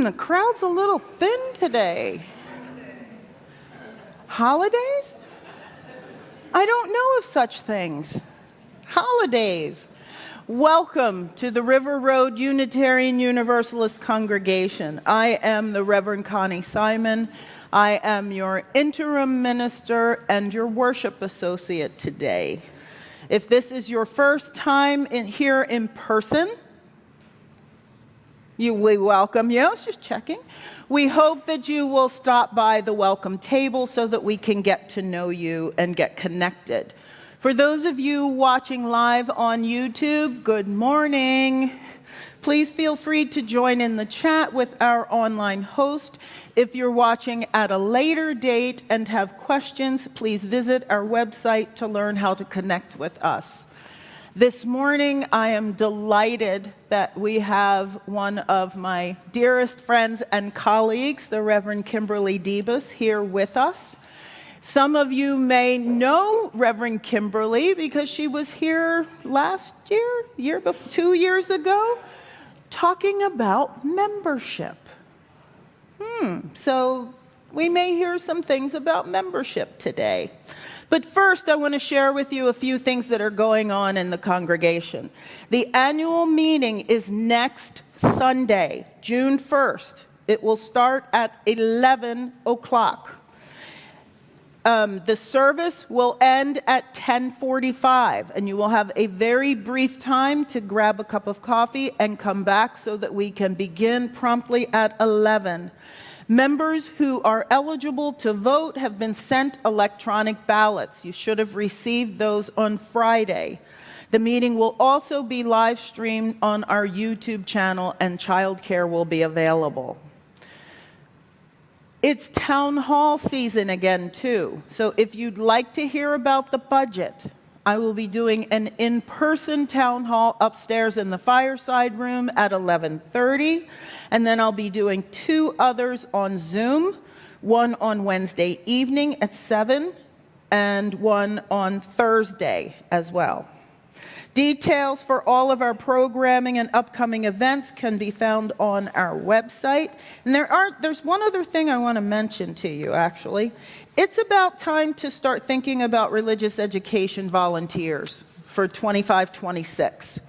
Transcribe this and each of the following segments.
The crowd's a little thin today. Holidays? I don't know of such things. Holidays. Welcome to the River Road Unitarian Universalist Congregation. I am the Reverend Connie Simon. I am your interim minister and your worship associate today. If this is your first time here in person, we welcome you. I was just checking. We hope that you will stop by the welcome table so that we can get to know you and get connected. For those of you watching live on YouTube, good morning. Please feel free to join in the chat with our online host. If you're watching at a later date and have questions, please visit our website to learn how to connect with us. This morning, I am delighted that we have one of my dearest friends and colleagues, the Reverend Kimberley Debus, here with us. Some of you may know Reverend Kimberley because she was here last year, 2 years ago, talking about membership. So we may hear some things about membership today. But first, I want to share with you a few things that are going on in the congregation. The annual meeting is next Sunday, June 1st. It will start at 11 o'clock. The service will end at 10:45, and you will have a very brief time to grab a cup of coffee and come back so that we can begin promptly at 11. Members who are eligible to vote have been sent electronic ballots. You should have received those on Friday. The meeting will also be live streamed on our YouTube channel, and childcare will be available. It's town hall season again, too. So if you'd like to hear about the budget, I will be doing an in-person town hall upstairs in the fireside room at 11:30, and then I'll be doing 2 others on Zoom, one on Wednesday evening at 7, and one on Thursday as well. Details for all of our programming and upcoming events can be found on our website. And there's one other thing I want to mention to you, actually. It's about time to start thinking about religious education volunteers for 25-26.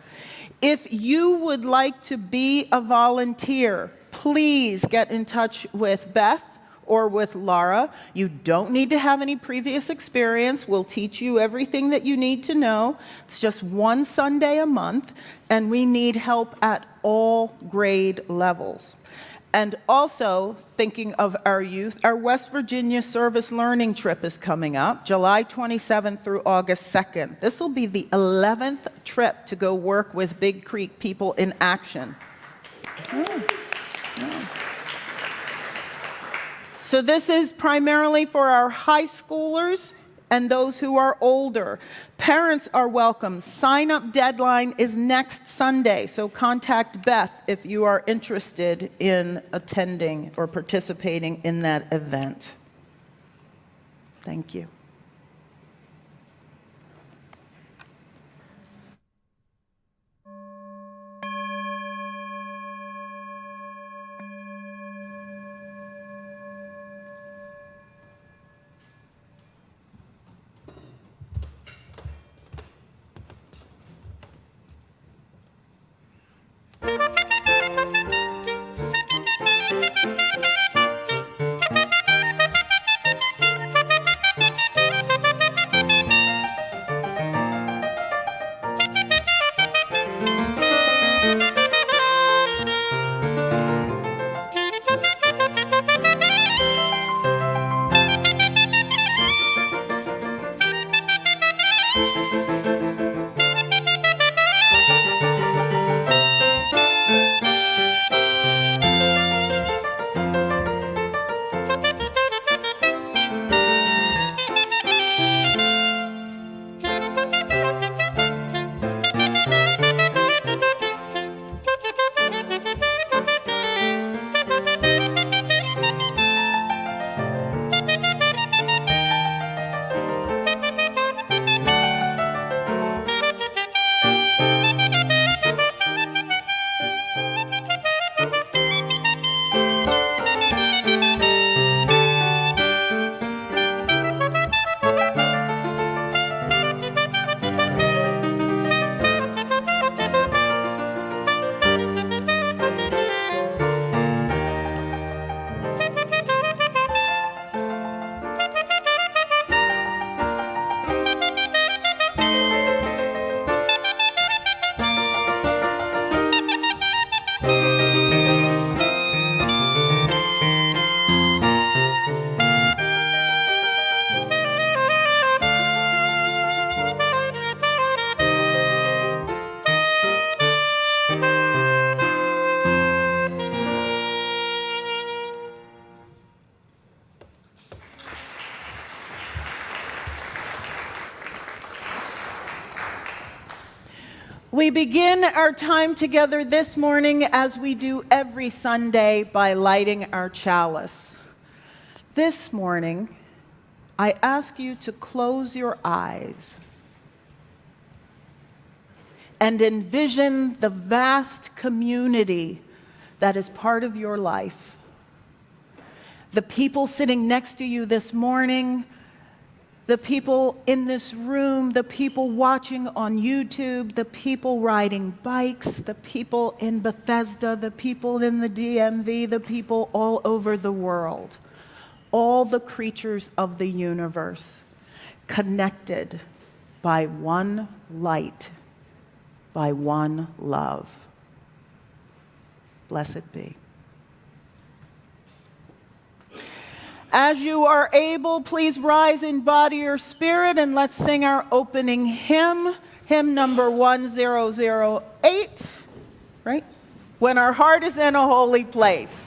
If you would like to be a volunteer, please get in touch with Beth or with Laura. You don't need to have any previous experience. We'll teach you everything that you need to know. It's just one Sunday a month, and we need help at all grade levels. And also, thinking of our youth, our West Virginia Service Learning Trip is coming up, July 27th through August 2nd. This will be the 11th trip to go work with Big Creek people in action. So this is primarily for our high schoolers and those who are older. Parents are welcome. Sign-up deadline is next Sunday, so contact Beth if you are interested in attending or participating in that event. Thank you. We begin our time together this morning, as we do every Sunday, by lighting our chalice. This morning, I ask you to close your eyes and envision the vast community that is part of your life. The people sitting next to you this morning, the people in this room, the people watching on YouTube, the people riding bikes, the people in Bethesda, the people in the DMV, the people all over the world. All the creatures of the universe connected by one light, by one love. Blessed be. As you are able, please rise in body or spirit, and let's sing our opening hymn, hymn number 1008, right? When our heart is in a holy place.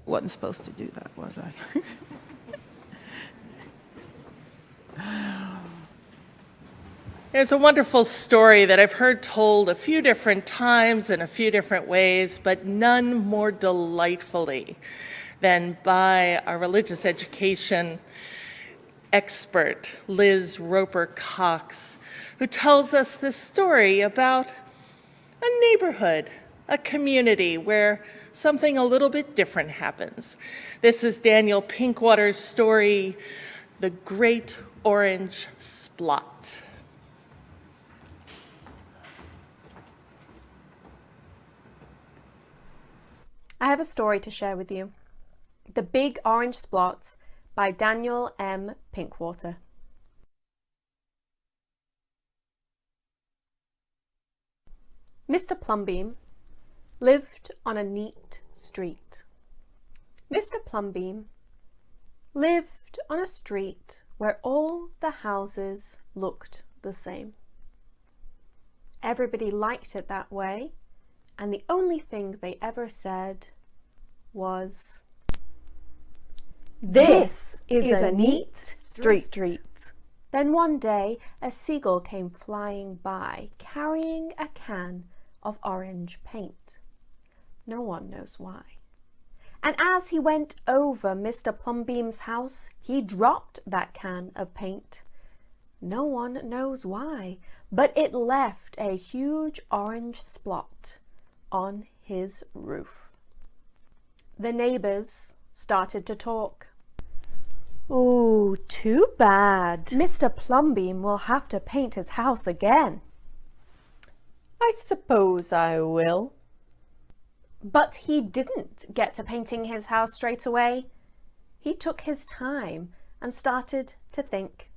Wasn't supposed to do that, was I? There's a wonderful story that I've heard told a few different times in a few different ways, but none more delightfully than by our religious education expert, Liz Roper-Cox, who tells us this story about a neighborhood, a community where something a little bit different happens. This is Daniel Pinkwater's story, The Great Orange Splot. I have a story to share with you. The Big Orange Splot by Daniel M. Pinkwater. Mr. Plumbeam lived on a neat street. Mr. Plumbeam lived on a street where all the houses looked the same. Everybody liked it that way, and the only thing they ever said was, This is a neat street. Then one day a seagull came flying by, carrying a can of orange paint. No one knows why. And as he went over Mr. Plumbeam's house, he dropped that can of paint. No one knows why, but it left a huge orange spot on his roof. The neighbors started to talk. "Ooh, too bad. Mr. Plumbeam will have to paint his house again." "I suppose I will." But he didn't get to painting his house straight away. He took his time and started to think.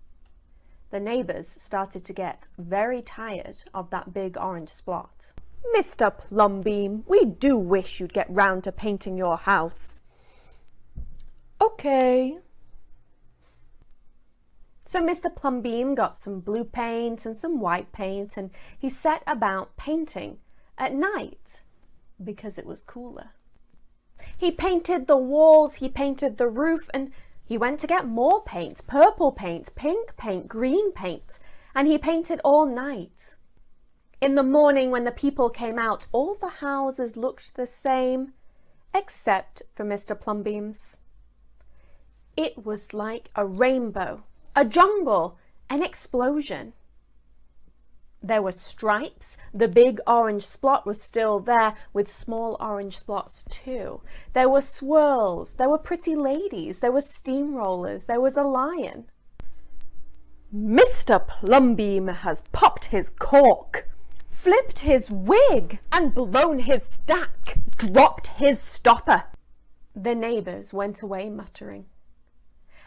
The neighbors started to get very tired of that big orange spot. "Mr. Plumbeam, we do wish you'd get round to painting your house." "Okay." So Mr. Plumbeam got some blue paint and some white paint, and he set about painting at night because it was cooler. He painted the walls, he painted the roof, and he went to get more paint, purple paint, pink paint, green paint, and he painted all night. In the morning when the people came out, all the houses looked the same, except for Mr. Plumbeam's. It was like a rainbow, a jungle, an explosion. There were stripes. The big orange spot was still there, with small orange spots too. There were swirls. There were pretty ladies. There were steamrollers. There was a lion. "Mr. Plumbeam has popped his cork, flipped his wig, and blown his stack, dropped his stopper." The neighbours went away muttering.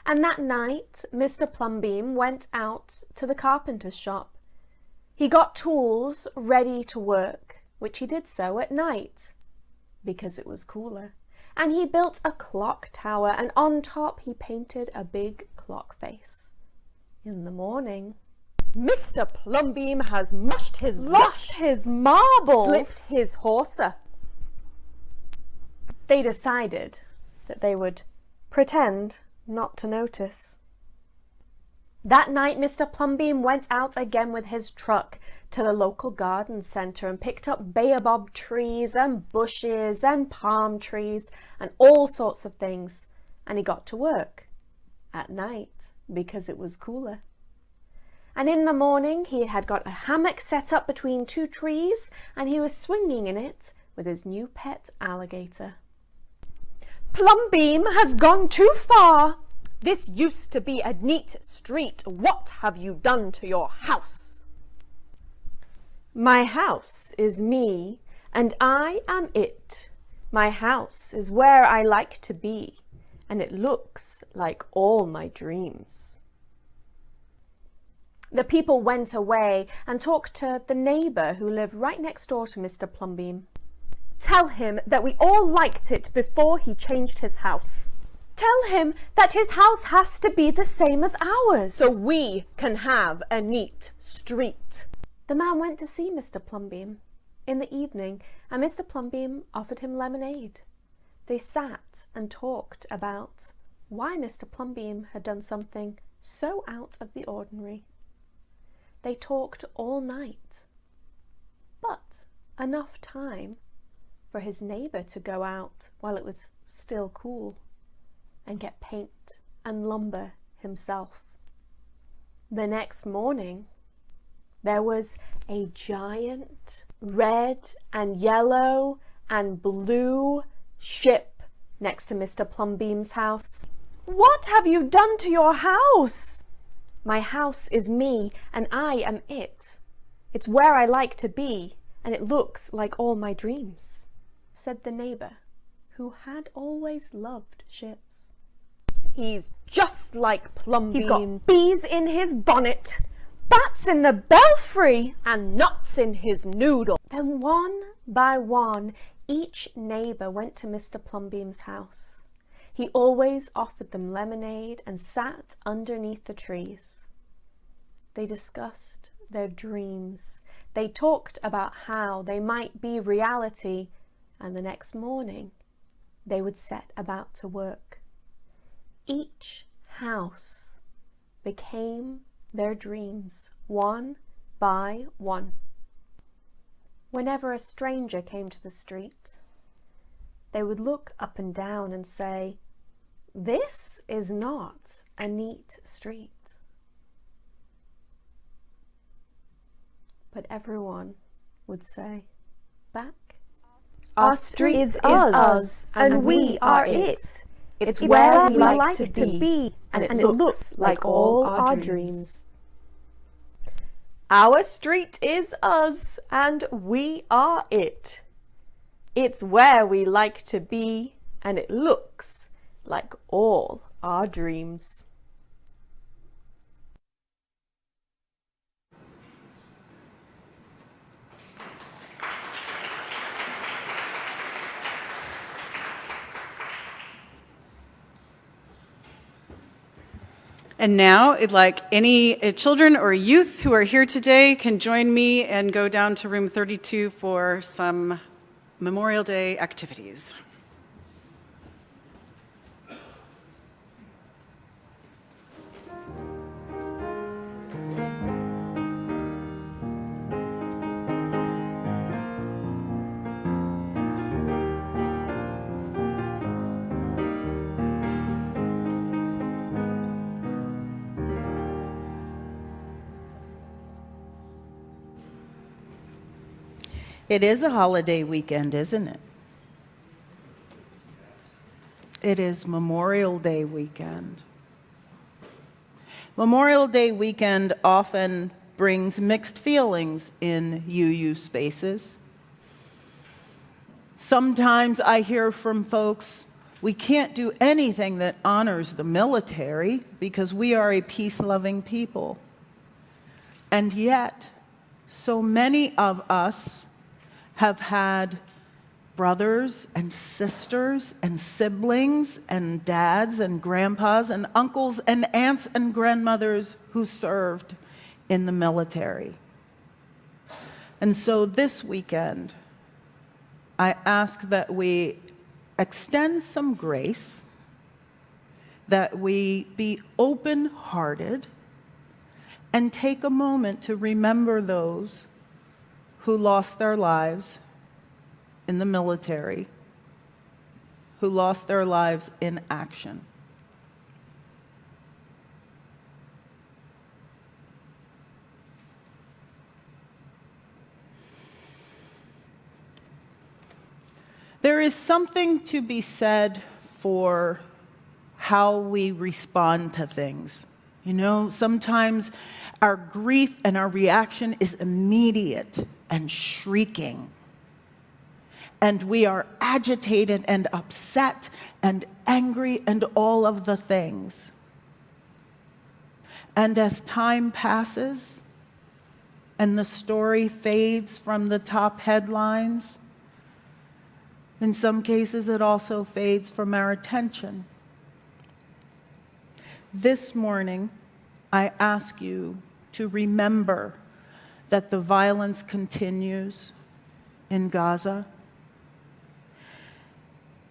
And that night, Mr. Plumbeam went out to the carpenter's shop. He got tools ready to work, which he did so at night, because it was cooler. And he built a clock tower, and on top he painted a big clock face. In the morning, "Mr. Plumbeam has mushed his lost his marbles, slipped his hawser." They decided that they would pretend not to notice. That night Mr. Plumbeam went out again with his truck to the local garden centre and picked up baobab trees and bushes and palm trees and all sorts of things, and he got to work at night because it was cooler. And in the morning he had got a hammock set up between two trees, and he was swinging in it with his new pet alligator. "Plumbeam has gone too far. This used to be a neat street. What have you done to your house?" "My house is me, and I am it. My house is where I like to be, and it looks like all my dreams." The people went away and talked to the neighbour who lived right next door to Mr. Plumbeam. "Tell him that we all liked it before he changed his house. Tell him that his house has to be the same as ours, so we can have a neat street." The man went to see Mr. Plumbeam in the evening, and Mr. Plumbeam offered him lemonade. They sat and talked about why Mr. Plumbeam had done something so out of the ordinary. They talked all night, but enough time for his neighbour to go out while it was still cool and get paint and lumber himself. The next morning, there was a giant red and yellow and blue ship next to Mr. Plumbeam's house. "What have you done to your house?" "My house is me, and I am it. It's where I like to be, and it looks like all my dreams," said the neighbour, who had always loved ships. "He's just like Plumbeam. He's got bees in his bonnet, bats in the belfry, and nuts in his noodle." Then one by one, each neighbour went to Mr. Plumbeam's house. He always offered them lemonade and sat underneath the trees. They discussed their dreams. They talked about how they might be reality, and the next morning they would set about to work. Each house became their dreams, one by one. Whenever a stranger came to the street, they would look up and down and say, "This is not a neat street." But everyone would say back, Our street is us, and we are it. It's where we like to be, and it looks like all our dreams. Our street is us, and we are it. It's where we like to be, and it looks like all our dreams. And now, I'd like any children or youth who are here today can join me and go down to room 32 for some Memorial Day activities. It is a holiday weekend, isn't it? It is Memorial Day weekend. Memorial Day weekend often brings mixed feelings in UU spaces. Sometimes I hear from folks, we can't do anything that honors the military because we are a peace-loving people. And yet, so many of us have had brothers and sisters and siblings and dads and grandpas and uncles and aunts and grandmothers who served in the military. And so this weekend, I ask that we extend some grace, that we be open-hearted, and take a moment to remember those who lost their lives in the military, who lost their lives in action. There is something to be said for how we respond to things. You know, sometimes our grief and our reaction is immediate and shrieking. And we are agitated and upset and angry and all of the things. And as time passes and the story fades from the top headlines, in some cases it also fades from our attention. This morning, I ask you to remember that the violence continues in Gaza,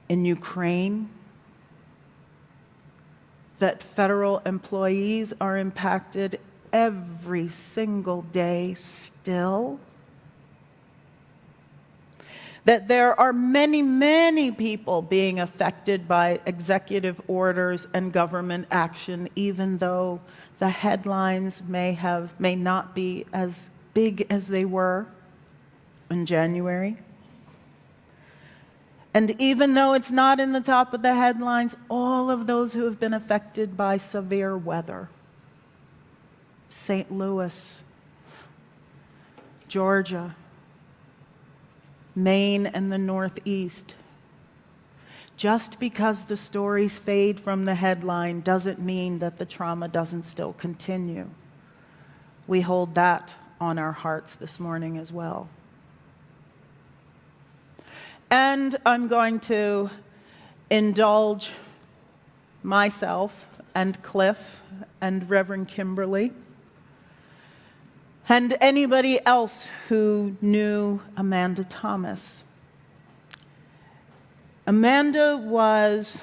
in Ukraine, that federal employees are impacted every single day still, that there are many, many people being affected by executive orders and government action, even though the headlines may not be as big as they were in January. And even though it's not in the top of the headlines, all of those who have been affected by severe weather, St. Louis, Georgia, Maine and the Northeast. Just because the stories fade from the headline doesn't mean that the trauma doesn't still continue. We hold that on our hearts this morning as well. And I'm going to indulge myself and Cliff and Reverend Kimberley and anybody else who knew Amanda Thomas. Amanda was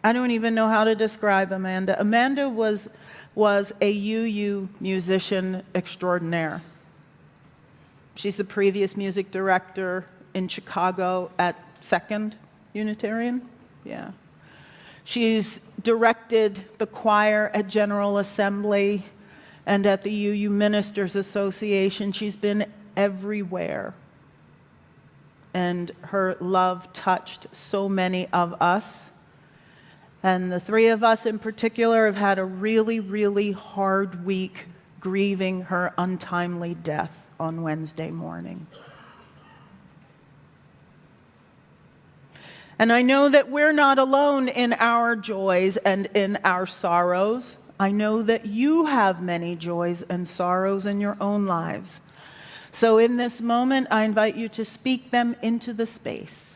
I don't even know how to describe Amanda. Amanda was a UU musician extraordinaire. She's the previous music director in Chicago at Second Unitarian. Yeah. She's directed the choir at General Assembly and at the UU Ministers Association. She's been everywhere. And her love touched so many of us. And the three of us in particular have had a really, really hard week grieving her untimely death on Wednesday morning. And I know that we're not alone in our joys and in our sorrows. I know that you have many joys and sorrows in your own lives. So in this moment, I invite you to speak them into the space.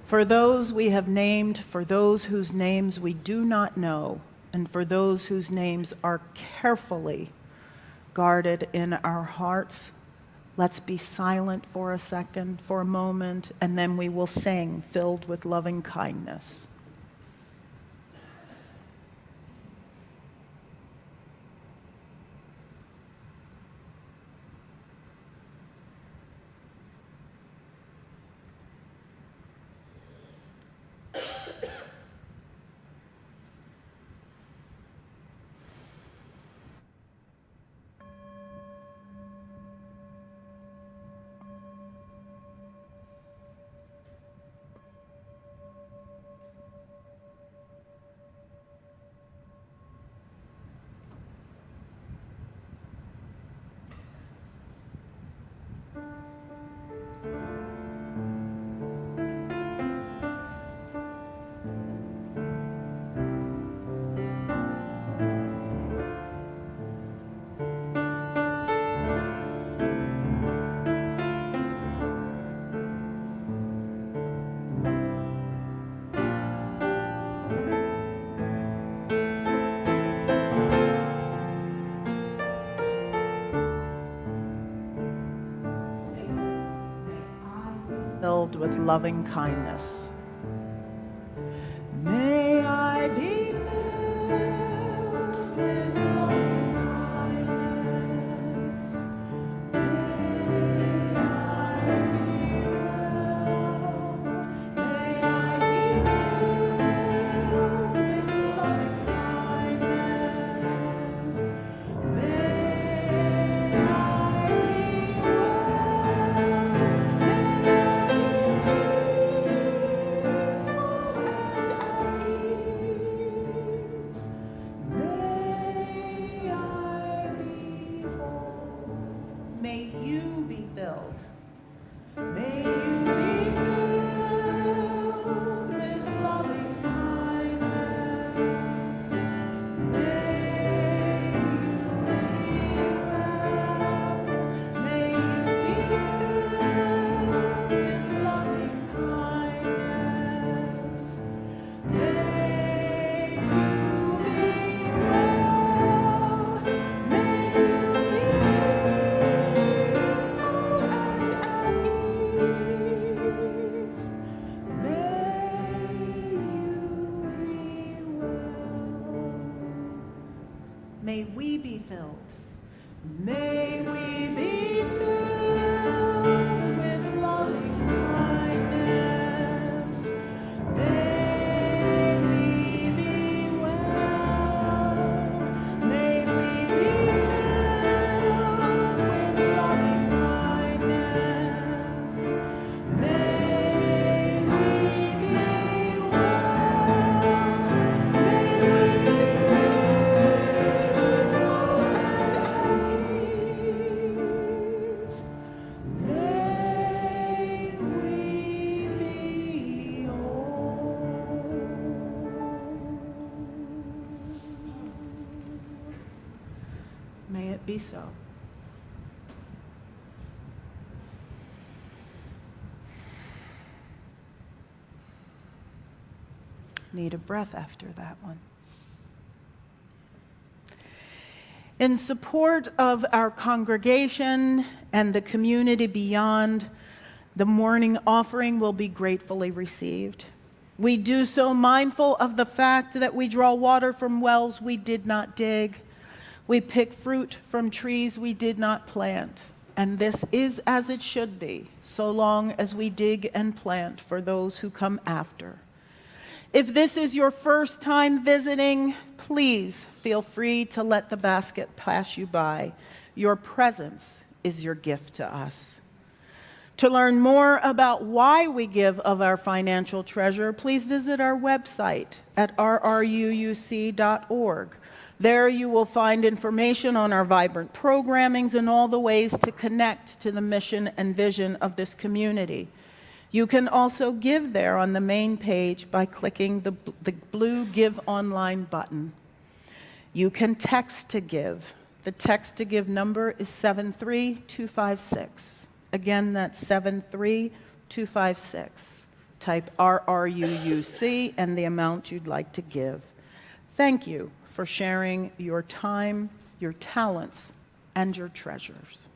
For those we have named, for those whose names we do not know, and for those whose names are carefully guarded in our hearts, let's be silent for a second, for a moment, and then we will sing, filled with loving kindness. Filled with loving kindness. May I be filled with loving kindness. May I be well. May I be filled with loving kindness. May I be May you be filled. May you be filled with loving kindness. May you be well. May you be filled with loving kindness. May you be well. May you be peaceful and at ease. May you be well. May we be filled. May we be filled with loving kindness. May we be well. May we be filled with loving kindness. be so. Need a breath after that one. In support of our congregation and the community beyond, the morning offering will be gratefully received. We do so mindful of the fact that we draw water from wells we did not dig. We pick fruit from trees we did not plant. And this is as it should be, so long as we dig and plant for those who come after. If this is your first time visiting, please feel free to let the basket pass you by. Your presence is your gift to us. To learn more about why we give of our financial treasure, please visit our website at rruuc.org. There you will find information on our vibrant programmings and all the ways to connect to the mission and vision of this community. You can also give there on the main page by clicking the blue Give Online button. You can text to give. The text to give number is 73256. Again, that's 73256. Type RRUUC and the amount you'd like to give. Thank you for sharing your time, your talents, and your treasures.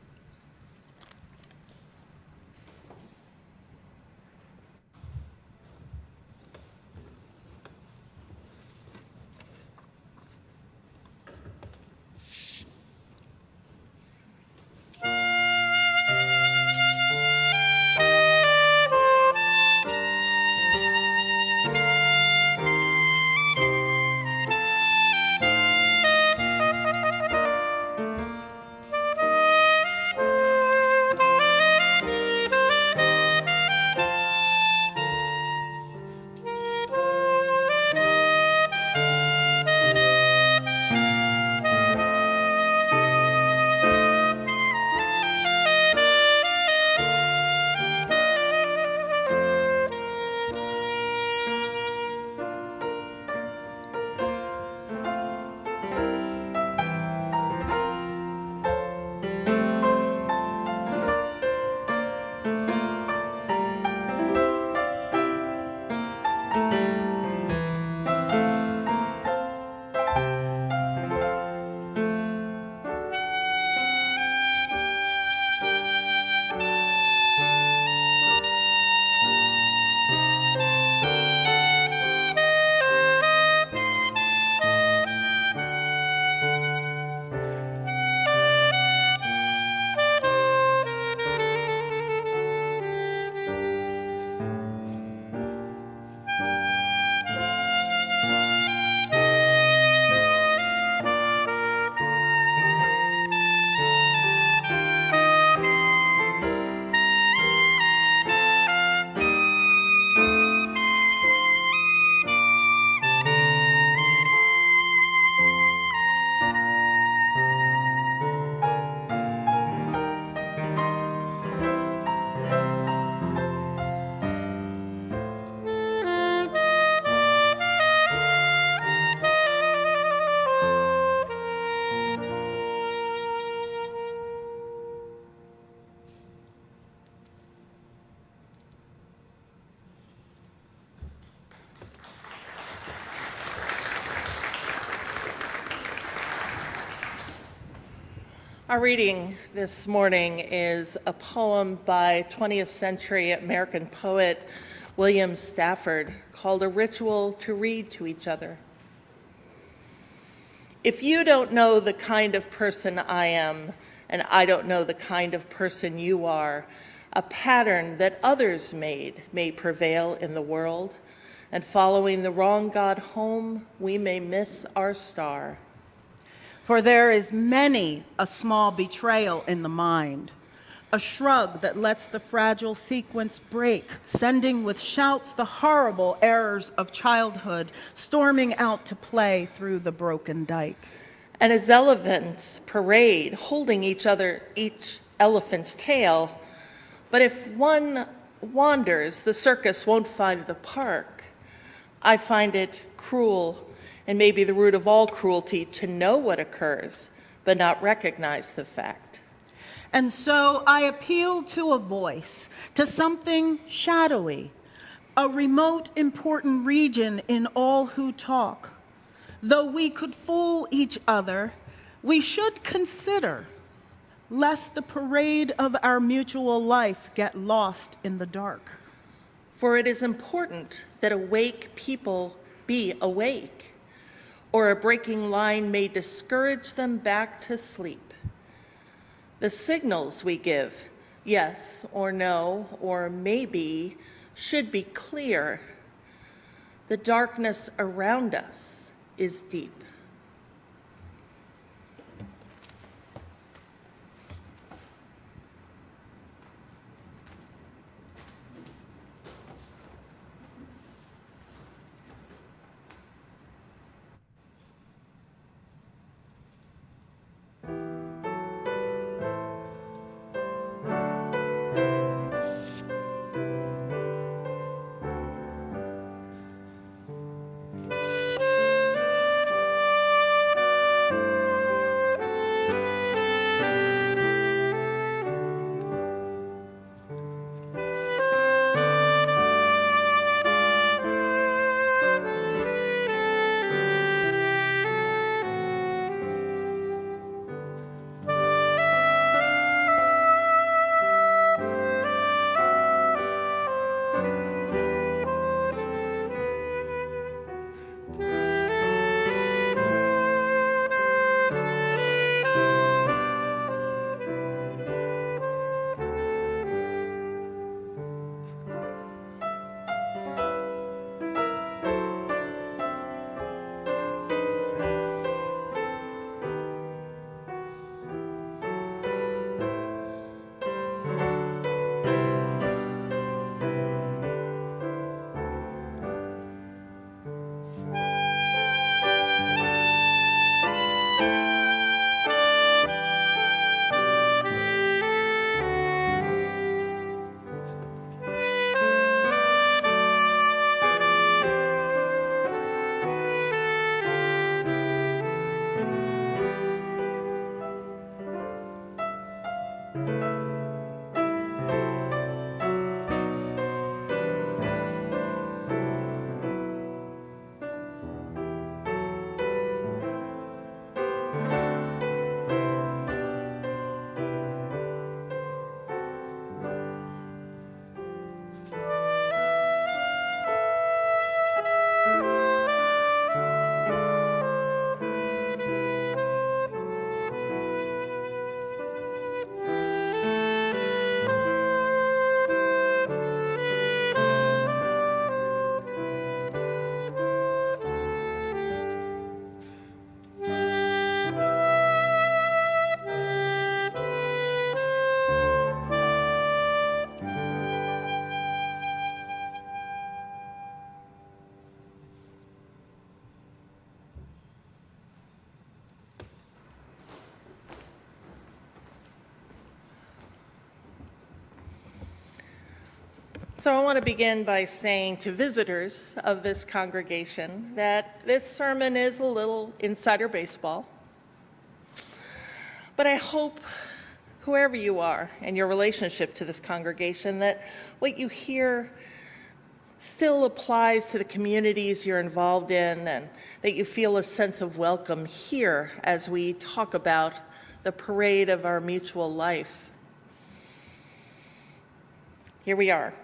Our reading this morning is a poem by 20th century American poet William Stafford called A Ritual to Read to Each Other. If you don't know the kind of person I am, and I don't know the kind of person you are, a pattern that others made may prevail in the world, and following the wrong God home, we may miss our star. For there is many a small betrayal in the mind, a shrug that lets the fragile sequence break, sending with shouts the horrible errors of childhood, storming out to play through the broken dike. And as elephants parade, holding each elephant's tail, but if one wanders, the circus won't find the park. I find it cruel, and maybe the root of all cruelty, to know what occurs, but not recognize the fact. And so I appeal to a voice, to something shadowy, a remote, important region in all who talk. Though we could fool each other, we should consider, lest the parade of our mutual life get lost in the dark. For it is important that awake people be awake, or a breaking line may discourage them back to sleep. The signals we give, yes or no or maybe, should be clear. The darkness around us is deep. So I want to begin by saying to visitors of this congregation that this sermon is a little insider baseball. But I hope, whoever you are and your relationship to this congregation, that what you hear still applies to the communities you're involved in, and that you feel a sense of welcome here as we talk about the parade of our mutual life. Here we are.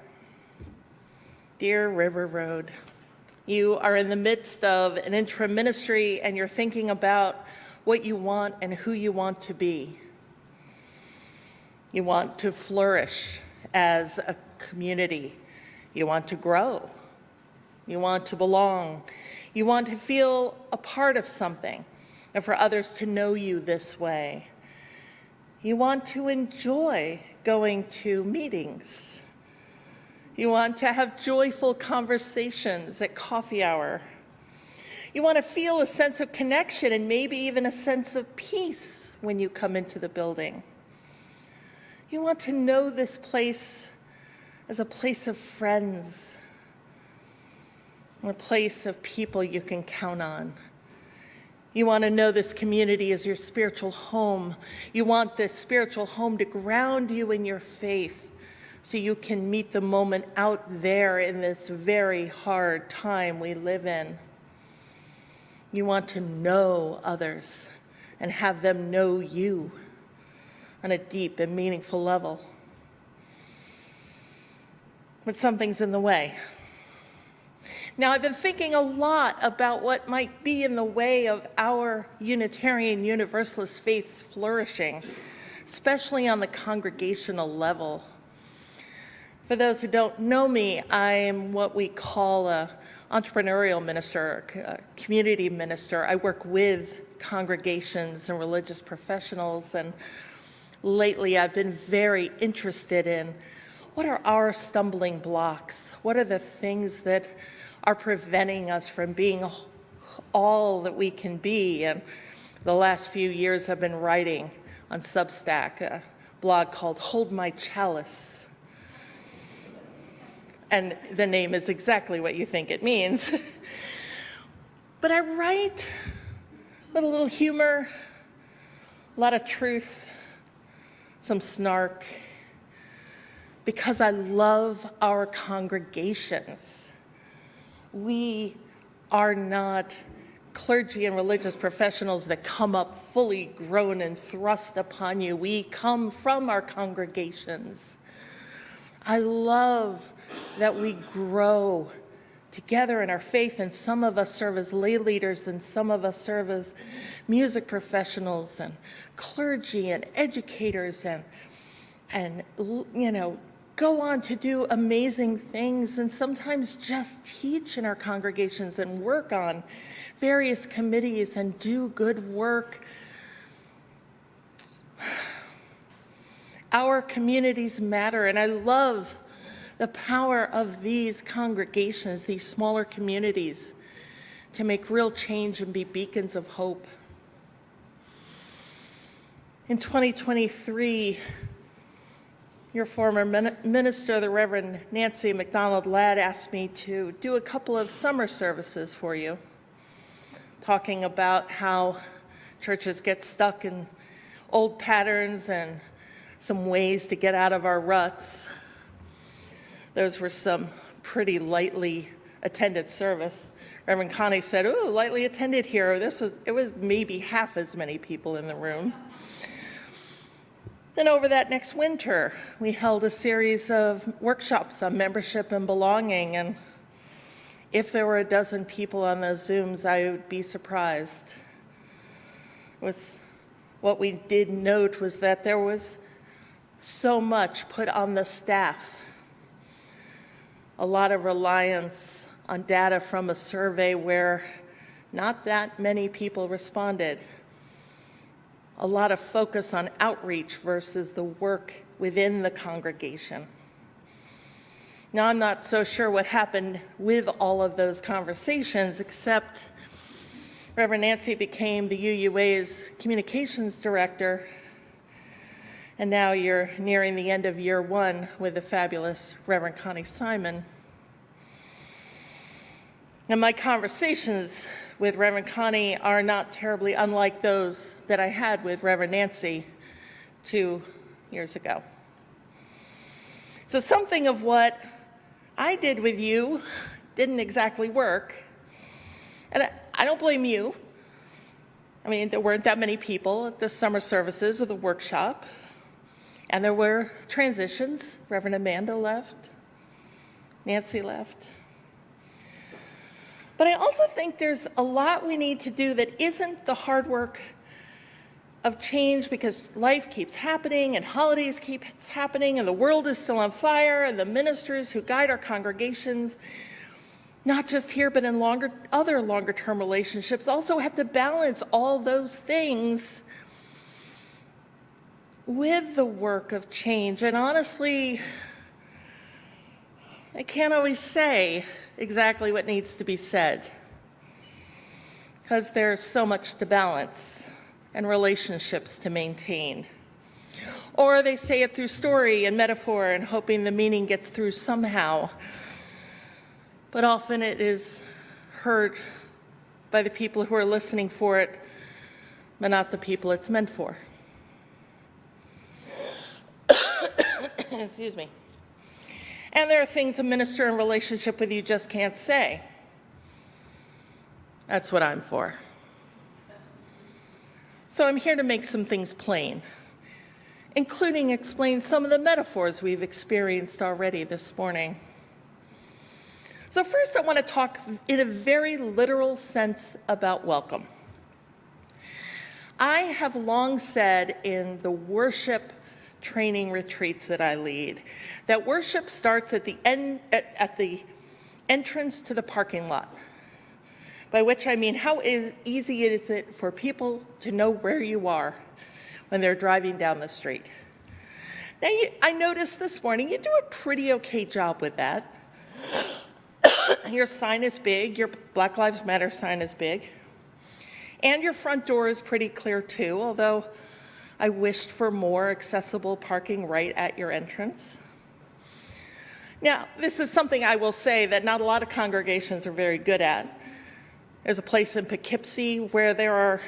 Dear River Road, you are in the midst of an interim ministry and you're thinking about what you want and who you want to be. You want to flourish as a community. You want to grow. You want to belong. You want to feel a part of something and for others to know you this way. You want to enjoy going to meetings. You want to have joyful conversations at coffee hour. You want to feel a sense of connection and maybe even a sense of peace when you come into the building. You want to know this place as a place of friends, a place of people you can count on. You want to know this community as your spiritual home. You want this spiritual home to ground you in your faith so you can meet the moment out there in this very hard time we live in. You want to know others and have them know you on a deep and meaningful level. But something's in the way. Now, I've been thinking a lot about what might be in the way of our Unitarian Universalist faith's flourishing, especially on the congregational level. For those who don't know me, I am what we call an entrepreneurial minister, a community minister. I work with congregations and religious professionals, and lately I've been very interested in what are our stumbling blocks? What are the things that are preventing us from being all that we can be? And the last few years I've been writing on Substack, a blog called Hold My Chalice. And the name is exactly what you think it means. But I write with a little humor, a lot of truth, some snark, because I love our congregations. We are not clergy and religious professionals that come up fully grown and thrust upon you. We come from our congregations. I love that we grow together in our faith, and some of us serve as lay leaders, and some of us serve as music professionals and clergy and educators, and go on to do amazing things, and sometimes just teach in our congregations and work on various committees and do good work. Our communities matter, and I love the power of these congregations, these smaller communities, to make real change and be beacons of hope. In 2023, your former minister, the Reverend Nancy MacDonald Ladd, asked me to do a couple of summer services for you, talking about how churches get stuck in old patterns and some ways to get out of our ruts. Those were some pretty lightly attended service. Reverend Connie said, "Ooh, lightly attended here." It was maybe half as many people in the room. Then over that next winter, we held a series of workshops on membership and belonging, and if there were a dozen people on those Zooms, I would be surprised. What we did note was that there was so much put on the staff. A lot of reliance on data from a survey where not that many people responded. A lot of focus on outreach versus the work within the congregation. Now, I'm not so sure what happened with all of those conversations, except Reverend Nancy became the UUA's communications director, and now you're nearing the end of year one with the fabulous Reverend Connie Simon. And my conversations with Reverend Connie are not terribly unlike those that I had with Reverend Nancy 2 years ago. So something of what I did with you didn't exactly work. And I don't blame you. I mean, there weren't that many people at the summer services or the workshop. And there were transitions. Reverend Amanda left. Nancy left. But I also think there's a lot we need to do that isn't the hard work of change, because life keeps happening and holidays keep happening and the world is still on fire, and the ministers who guide our congregations, not just here but in other longer-term relationships, also have to balance all those things with the work of change. And honestly, I can't always say exactly what needs to be said, because there's so much to balance and relationships to maintain. Or they say it through story and metaphor and hoping the meaning gets through somehow. But often it is heard by the people who are listening for it, but not the people it's meant for. Excuse me. And there are things a minister in relationship with you just can't say. That's what I'm for. So I'm here to make some things plain, including explain some of the metaphors we've experienced already this morning. So first, I want to talk in a very literal sense about welcome. I have long said in the worship training retreats that I lead that worship starts at the entrance to the parking lot, by which I mean how easy is it for people to know where you are when they're driving down the street. Now, I noticed this morning you do a pretty okay job with that. Your sign is big, your Black Lives Matter sign is big, and your front door is pretty clear too, although I wished for more accessible parking right at your entrance. Now, this is something I will say that not a lot of congregations are very good at. There's a place in Poughkeepsie where there are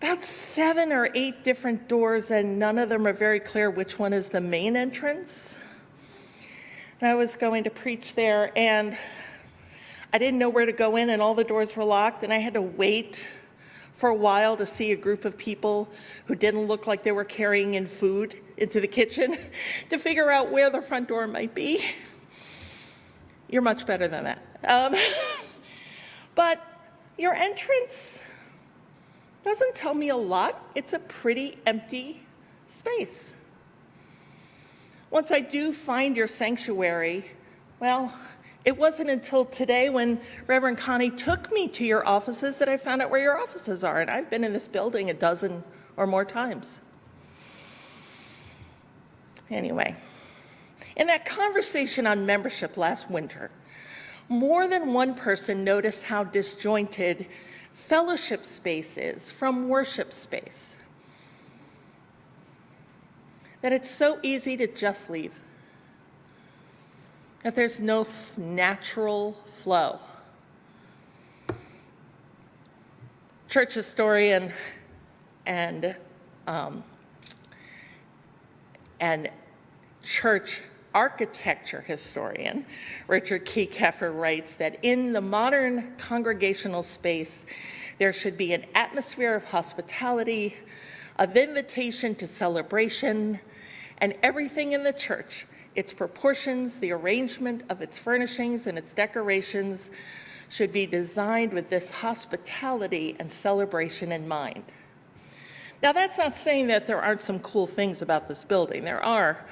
about 7 or 8 different doors, and none of them are very clear which one is the main entrance. And I was going to preach there, and I didn't know where to go in, and all the doors were locked, and I had to wait for a while to see a group of people who didn't look like they were carrying in food into the kitchen to figure out where the front door might be. You're much better than that. But your entrance doesn't tell me a lot. It's a pretty empty space. Once I do find your sanctuary, well, it wasn't until today when Reverend Connie took me to your offices that I found out where your offices are, and I've been in this building a dozen or more times. Anyway, in that conversation on membership last winter, more than one person noticed how disjointed fellowship space is from worship space. That it's so easy to just leave. That there's no natural flow. Church historian and church architecture historian Richard Keffer writes that in the modern congregational space, there should be an atmosphere of hospitality, of invitation to celebration, and everything in the church, its proportions, the arrangement of its furnishings and its decorations, should be designed with this hospitality and celebration in mind. Now, that's not saying that there aren't some cool things about this building. There are.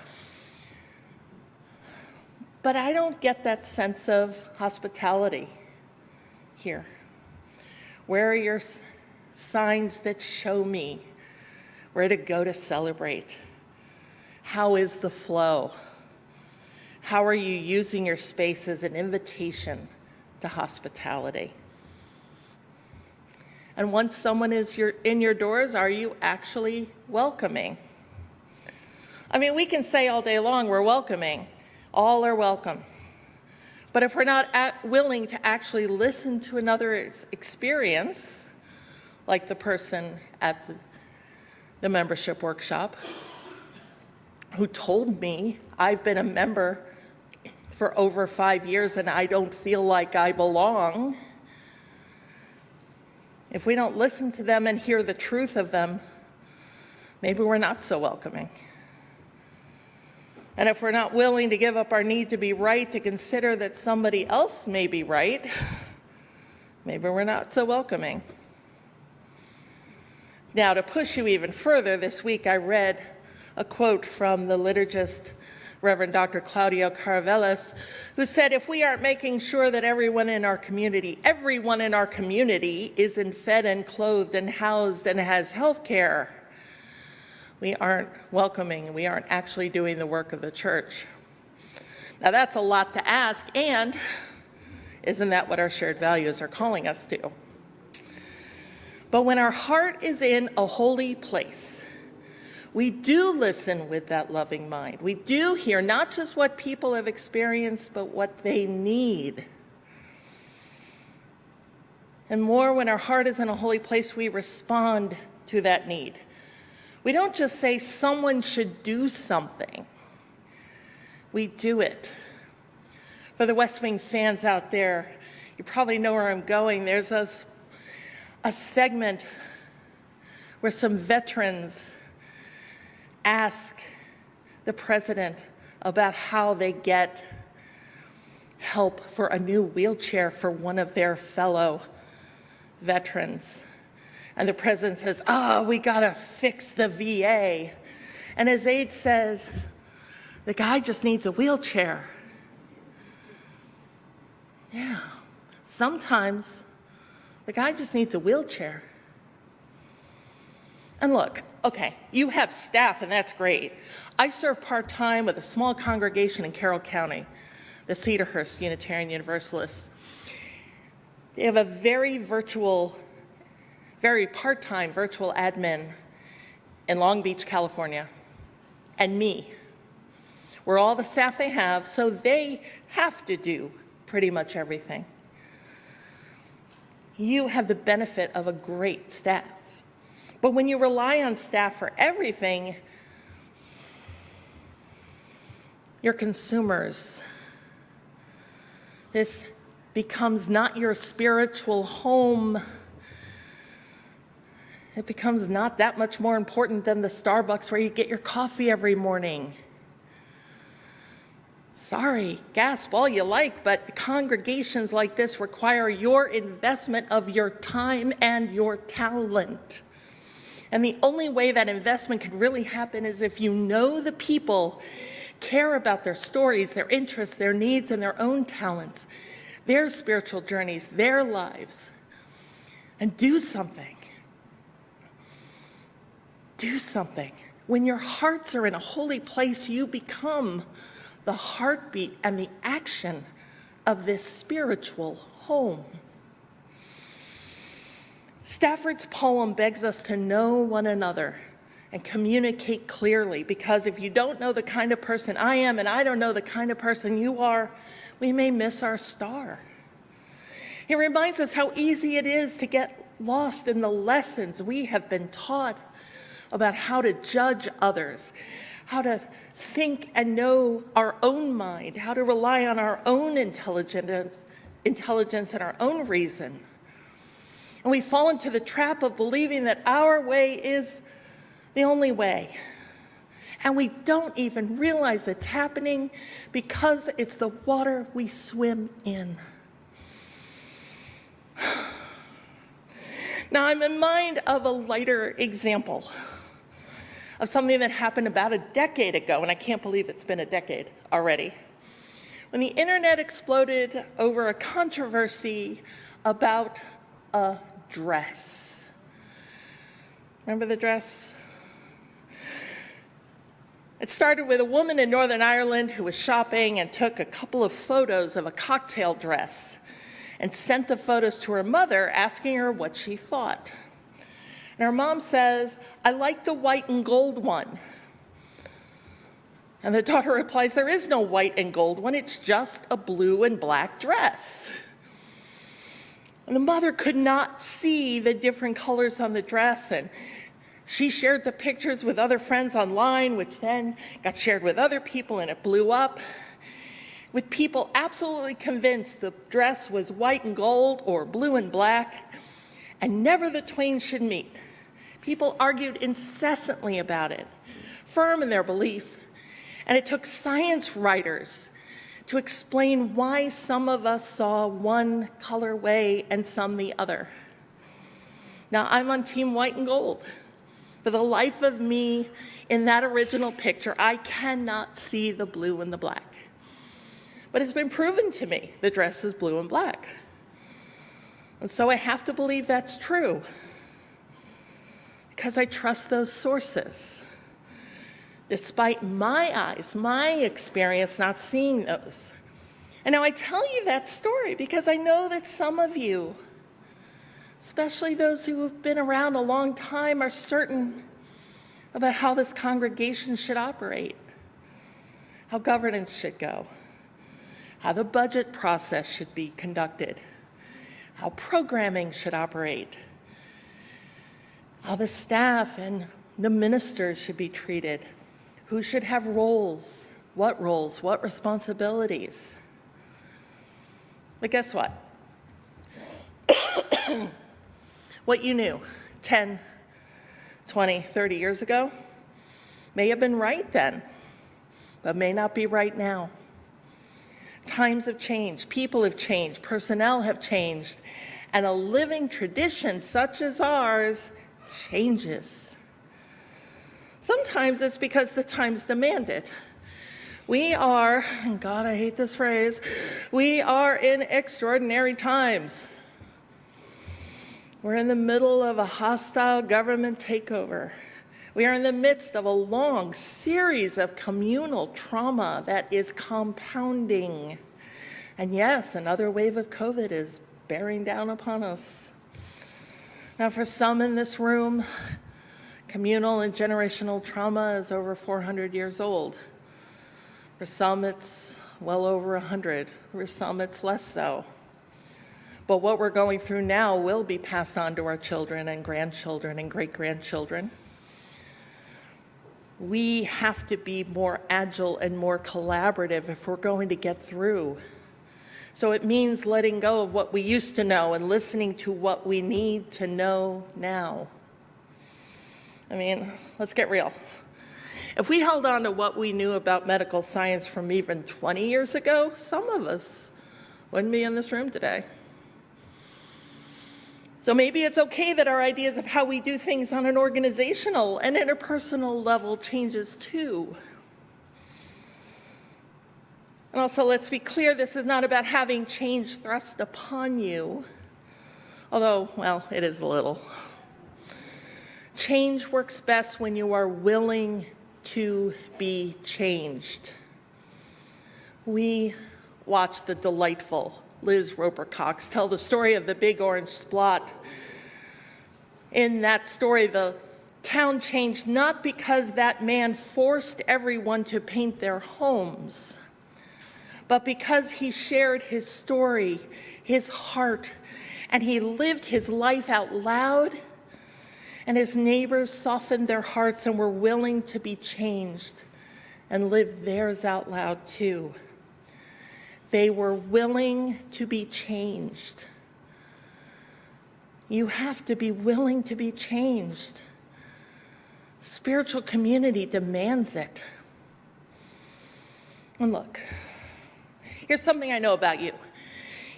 But I don't get that sense of hospitality here. Where are your signs that show me where to go to celebrate? How is the flow? How are you using your space as an invitation to hospitality? And once someone is in your doors, are you actually welcoming? I mean, we can say all day long we're welcoming. All are welcome. But if we're not willing to actually listen to another experience, like the person at the membership workshop, who told me I've been a member for over 5 years and I don't feel like I belong, if we don't listen to them and hear the truth of them, maybe we're not so welcoming. And if we're not willing to give up our need to be right to consider that somebody else may be right, maybe we're not so welcoming. Now, to push you even further, this week I read a quote from the liturgist, Reverend Dr. Claudio Caravelis, who said, if we aren't making sure that everyone in our community is fed and clothed and housed and has health care, we aren't welcoming and we aren't actually doing the work of the church. Now, that's a lot to ask, and isn't that what our shared values are calling us to? But when our heart is in a holy place, we do listen with that loving mind. We do hear not just what people have experienced, but what they need. And more when our heart is in a holy place, we respond to that need. We don't just say someone should do something. We do it. For the West Wing fans out there, you probably know where I'm going. There's a segment where some veterans ask the president about how they get help for a new wheelchair for one of their fellow veterans. And the president says, we gotta fix the VA. And his aide says, the guy just needs a wheelchair. Yeah, sometimes the guy just needs a wheelchair. And look, okay, you have staff and that's great. I serve part-time with a small congregation in Carroll County, the Cedarhurst Unitarian Universalists. They have a very part-time virtual admin in Long Beach, California, and me. We're all the staff they have, so they have to do pretty much everything. You have the benefit of a great staff. But when you rely on staff for everything, you're consumers. This becomes not your spiritual home. It becomes not that much more important than the Starbucks where you get your coffee every morning. Sorry, gasp all you like, but congregations like this require your investment of your time and your talent. And the only way that investment can really happen is if you know the people, care about their stories, their interests, their needs, and their own talents, their spiritual journeys, their lives, and do something. Do something. When your hearts are in a holy place, you become the heartbeat and the action of this spiritual home. Stafford's poem begs us to know one another and communicate clearly, because if you don't know the kind of person I am and I don't know the kind of person you are, we may miss our star. It reminds us how easy it is to get lost in the lessons we have been taught about how to judge others, how to think and know our own mind, how to rely on our own intelligence and our own reason. And we fall into the trap of believing that our way is the only way. And we don't even realize it's happening because it's the water we swim in. Now, I'm in mind of a lighter example of something that happened about a decade ago, and I can't believe it's been a decade already, when the internet exploded over a controversy about a dress. Remember the dress? It started with a woman in Northern Ireland who was shopping and took a couple of photos of a cocktail dress and sent the photos to her mother, asking her what she thought. And her mom says, "I like the white and gold one." And the daughter replies, "There is no white and gold one, it's just a blue and black dress." And the mother could not see the different colors on the dress, and she shared the pictures with other friends online, which then got shared with other people, and it blew up, with people absolutely convinced the dress was white and gold or blue and black, and never the twain should meet. People argued incessantly about it, firm in their belief, and it took science writers to explain why some of us saw one colorway and some the other. Now, I'm on team white and gold. For the life of me, in that original picture, I cannot see the blue and the black. But it's been proven to me the dress is blue and black. And so I have to believe that's true, because I trust those sources, despite my eyes, my experience not seeing those. And now I tell you that story because I know that some of you, especially those who have been around a long time, are certain about how this congregation should operate, how governance should go, how the budget process should be conducted, how programming should operate, how the staff and the ministers should be treated, who should have roles, what responsibilities. But guess what? What you knew 10, 20, 30 years ago may have been right then, but may not be right now. Times have changed, people have changed, personnel have changed, and a living tradition such as ours changes. Sometimes it's because the times demand it. We are, and God, I hate this phrase, we are in extraordinary times. We're in the middle of a hostile government takeover. We are in the midst of a long series of communal trauma that is compounding. And yes, another wave of COVID is bearing down upon us. Now, for some in this room, communal and generational trauma is over 400 years old. For some, it's well over 100. For some, it's less so. But what we're going through now will be passed on to our children and grandchildren and great-grandchildren. We have to be more agile and more collaborative if we're going to get through. So it means letting go of what we used to know and listening to what we need to know now. I mean, let's get real. If we held on to what we knew about medical science from even 20 years ago, some of us wouldn't be in this room today. So maybe it's okay that our ideas of how we do things on an organizational and interpersonal level changes too. And also, let's be clear, this is not about having change thrust upon you, although, well, it is a little. Change works best when you are willing to be changed. We watched the delightful Liz Roper Cox tell the story of the Big Orange Splot. In that story, the town changed not because that man forced everyone to paint their homes, but because he shared his story, his heart, and he lived his life out loud, and his neighbors softened their hearts and were willing to be changed and live theirs out loud too. They were willing to be changed. You have to be willing to be changed. Spiritual community demands it. And look, here's something I know about you.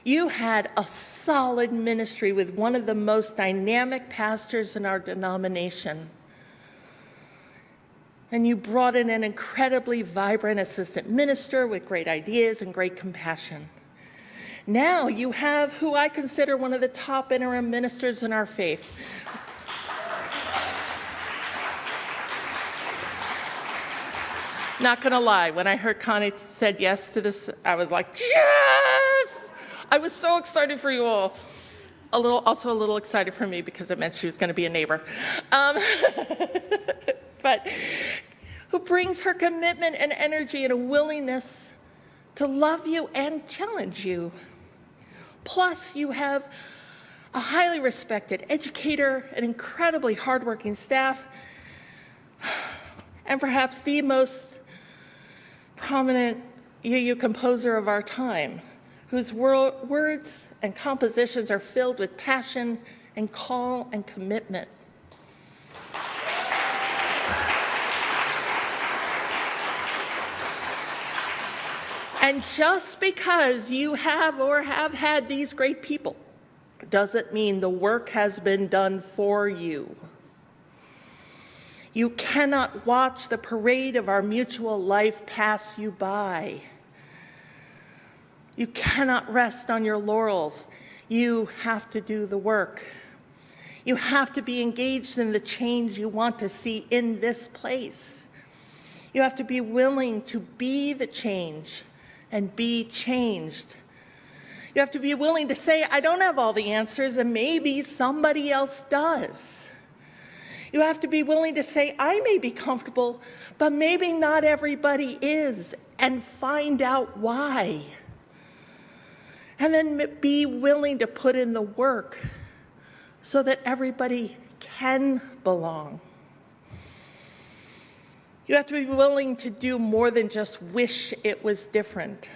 You had a solid ministry with one of the most dynamic pastors in our denomination. And you brought in an incredibly vibrant assistant minister with great ideas and great compassion. Now you have who I consider one of the top interim ministers in our faith. Not gonna lie, when I heard Connie said yes to this, I was like, yes! I was so excited for you all. Also a little excited for me because it meant she was gonna be a neighbor. But who brings her commitment and energy and a willingness to love you and challenge you. Plus, you have a highly respected educator, an incredibly hardworking staff, and perhaps the most prominent UU composer of our time, whose words and compositions are filled with passion and call and commitment. And just because you have or have had these great people doesn't mean the work has been done for you. You cannot watch the parade of our mutual life pass you by. You cannot rest on your laurels. You have to do the work. You have to be engaged in the change you want to see in this place. You have to be willing to be the change and be changed. You have to be willing to say, I don't have all the answers, and maybe somebody else does. You have to be willing to say, I may be comfortable, but maybe not everybody is, and find out why. And then be willing to put in the work so that everybody can belong. You have to be willing to do more than just wish it was different.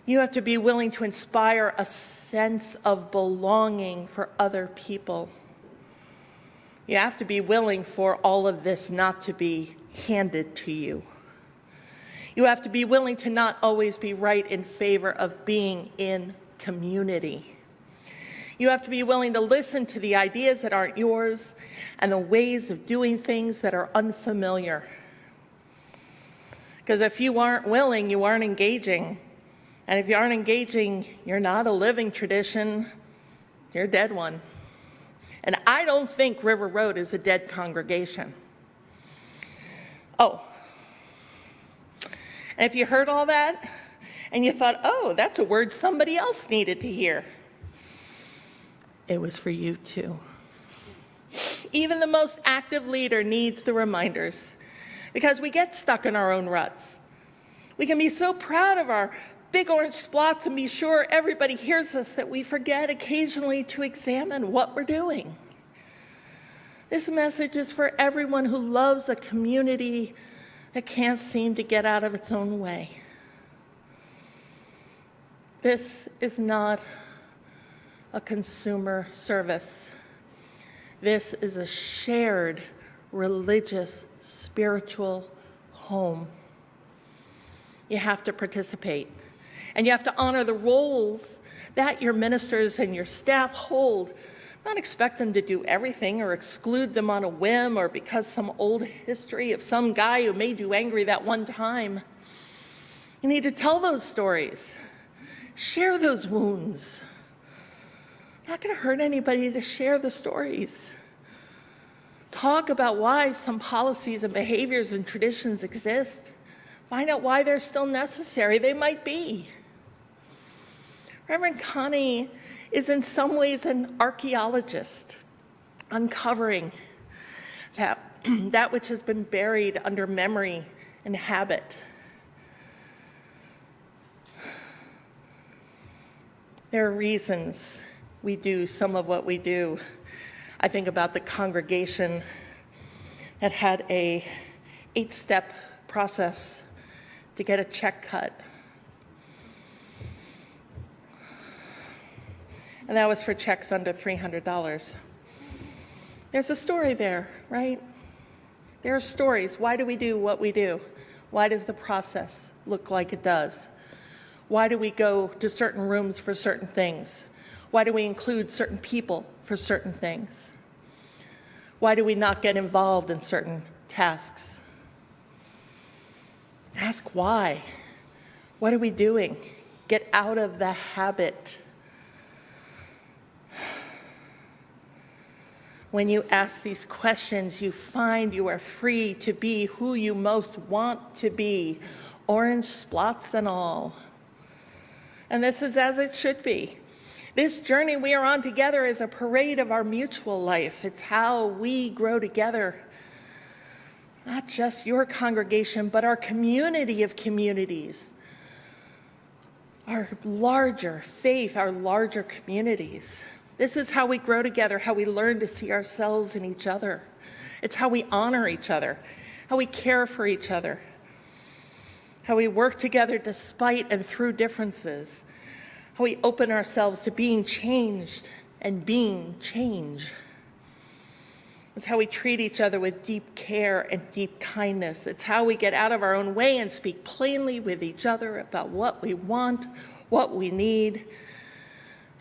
You have to be willing to inspire a sense of belonging for other people. You have to be willing for all of this not to be handed to you. You have to be willing to not always be right in favor of being in community. You have to be willing to listen to the ideas that aren't yours and the ways of doing things that are unfamiliar. Because if you aren't willing, you aren't engaging. And if you aren't engaging, you're not a living tradition, you're a dead one. And I don't think River Road is a dead congregation. Oh, and if you heard all that and you thought, oh, that's a word somebody else needed to hear, it was for you too. Even the most active leader needs the reminders because we get stuck in our own ruts. We can be so proud of our big orange spots and be sure everybody hears us that we forget occasionally to examine what we're doing. This message is for everyone who loves a community that can't seem to get out of its own way. This is not a consumer service. This is a shared religious, spiritual home. You have to participate. And you have to honor the roles that your ministers and your staff hold. Not expect them to do everything or exclude them on a whim or because some old history of some guy who made you angry that one time. You need to tell those stories. Share those wounds. Not going to hurt anybody to share the stories. Talk about why some policies and behaviors and traditions exist. Find out why they're still necessary. They might be. Reverend Connie is in some ways an archaeologist, uncovering that which has been buried under memory and habit. There are reasons we do some of what we do. I think about the congregation that had a 8-step process to get a check cut. And that was for checks under $300. There's a story there, right? There are stories. Why do we do what we do? Why does the process look like it does? Why do we go to certain rooms for certain things? Why do we include certain people for certain things? Why do we not get involved in certain tasks? Ask why. What are we doing? Get out of the habit. When you ask these questions, you find you are free to be who you most want to be, orange spots and all. And this is as it should be. This journey we are on together is a parade of our mutual life. It's how we grow together. Not just your congregation, but our community of communities. Our larger faith, our larger communities. This is how we grow together, how we learn to see ourselves in each other. It's how we honor each other, how we care for each other, how we work together despite and through differences, how we open ourselves to being changed and being change. It's how we treat each other with deep care and deep kindness. It's how we get out of our own way and speak plainly with each other about what we want, what we need,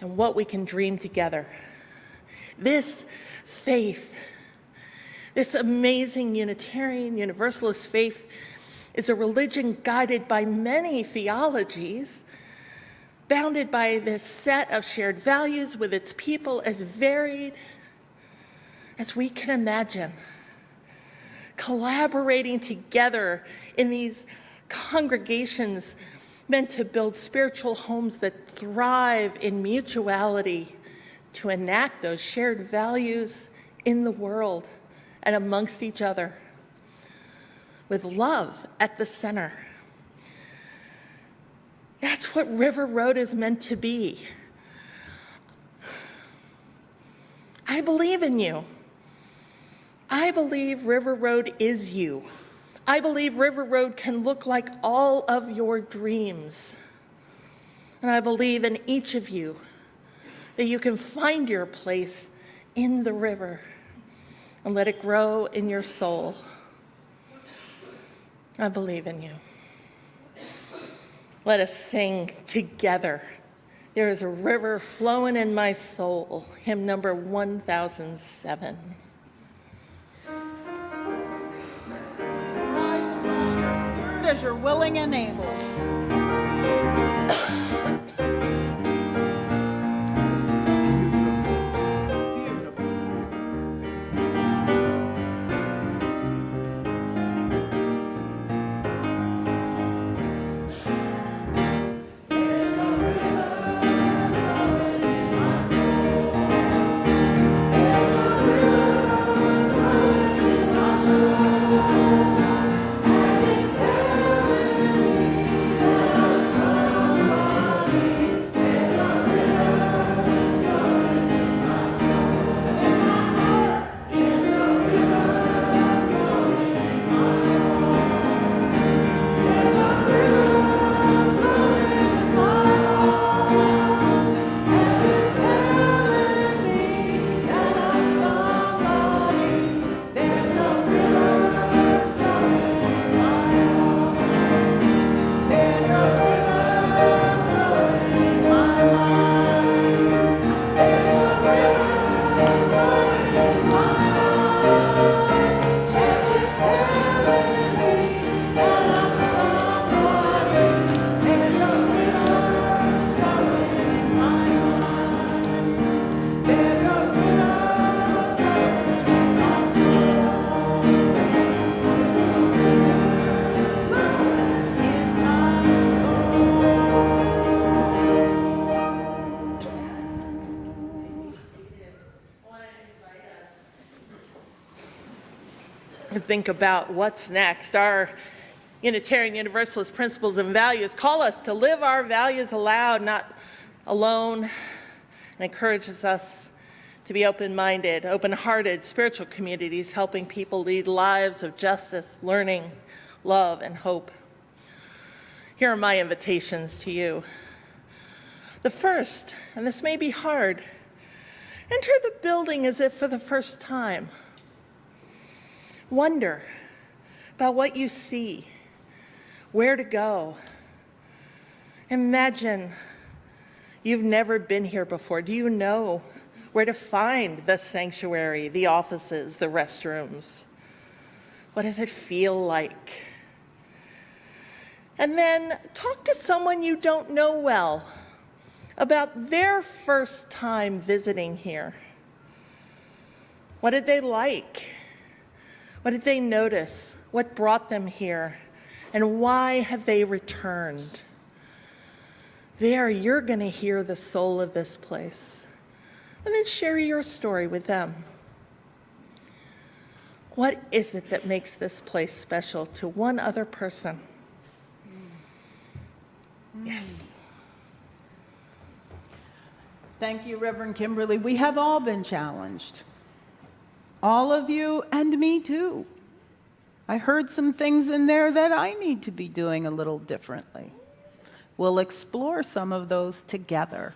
and what we can dream together. This faith, this amazing Unitarian Universalist faith, is a religion guided by many theologies, bounded by this set of shared values with its people as varied as we can imagine, collaborating together in these congregations meant to build spiritual homes that thrive in mutuality, to enact those shared values in the world and amongst each other, with love at the center. That's what River Road is meant to be. I believe in you. I believe River Road is you. I believe River Road can look like all of your dreams. And I believe in each of you that you can find your place in the river and let it grow in your soul. I believe in you. Let us sing together. There is a river flowing in my soul, hymn number 1007. As you're willing and able. Think about what's next. Our Unitarian Universalist principles and values call us to live our values aloud, not alone, and encourages us to be open-minded, open-hearted spiritual communities, helping people lead lives of justice, learning, love, and hope. Here are my invitations to you. The first, and this may be hard, enter the building as if for the first time. Wonder about what you see, where to go. Imagine you've never been here before. Do you know where to find the sanctuary, the offices, the restrooms? What does it feel like? And then talk to someone you don't know well about their first time visiting here. What did they like? What did they notice? What brought them here? And why have they returned? There, you're going to hear the soul of this place. And then share your story with them. What is it that makes this place special to one other person? Yes. Thank you, Reverend Kimberley. We have all been challenged. All of you and me too. I heard some things in there that I need to be doing a little differently. We'll explore some of those together.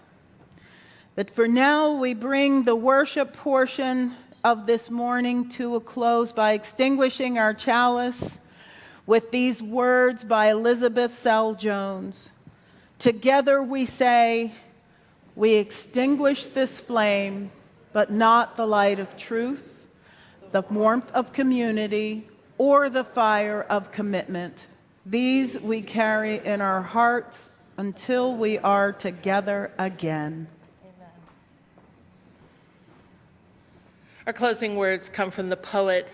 But for now, we bring the worship portion of this morning to a close by extinguishing our chalice with these words by Elizabeth Sell Jones. Together we say, we extinguish this flame, but not the light of truth, the warmth of community, or the fire of commitment. These we carry in our hearts until we are together again. Amen. Our closing words come from the poet,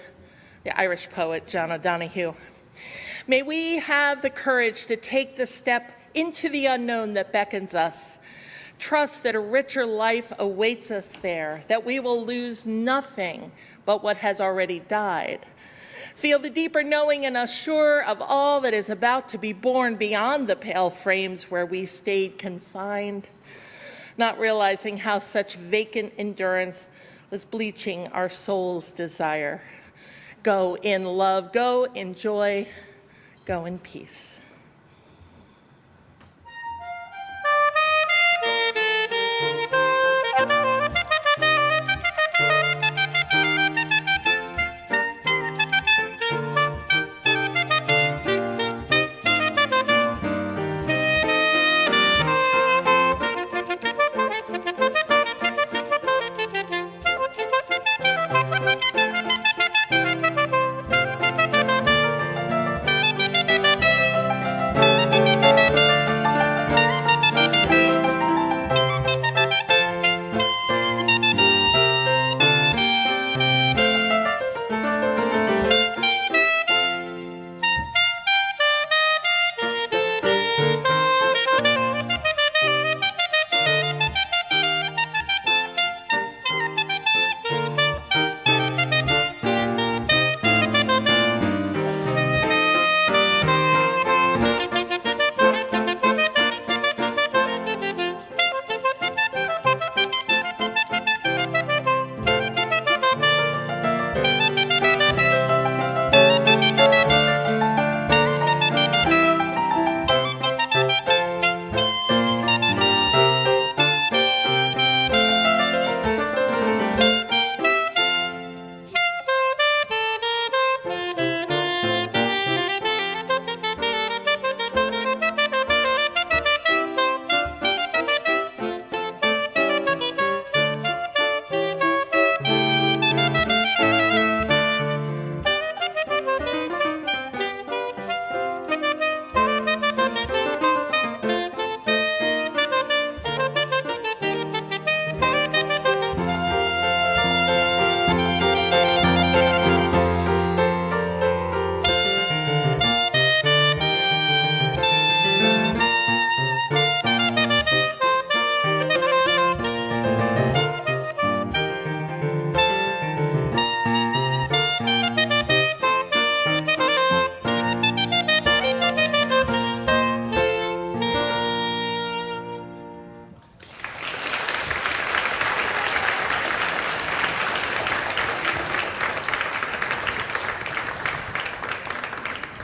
the Irish poet, John O'Donoghue. May we have the courage to take the step into the unknown that beckons us. Trust that a richer life awaits us there, that we will lose nothing but what has already died. Feel the deeper knowing and assure of all that is about to be born beyond the pale frames where we stayed confined, not realizing how such vacant endurance was bleaching our soul's desire. Go in love, go in joy, go in peace.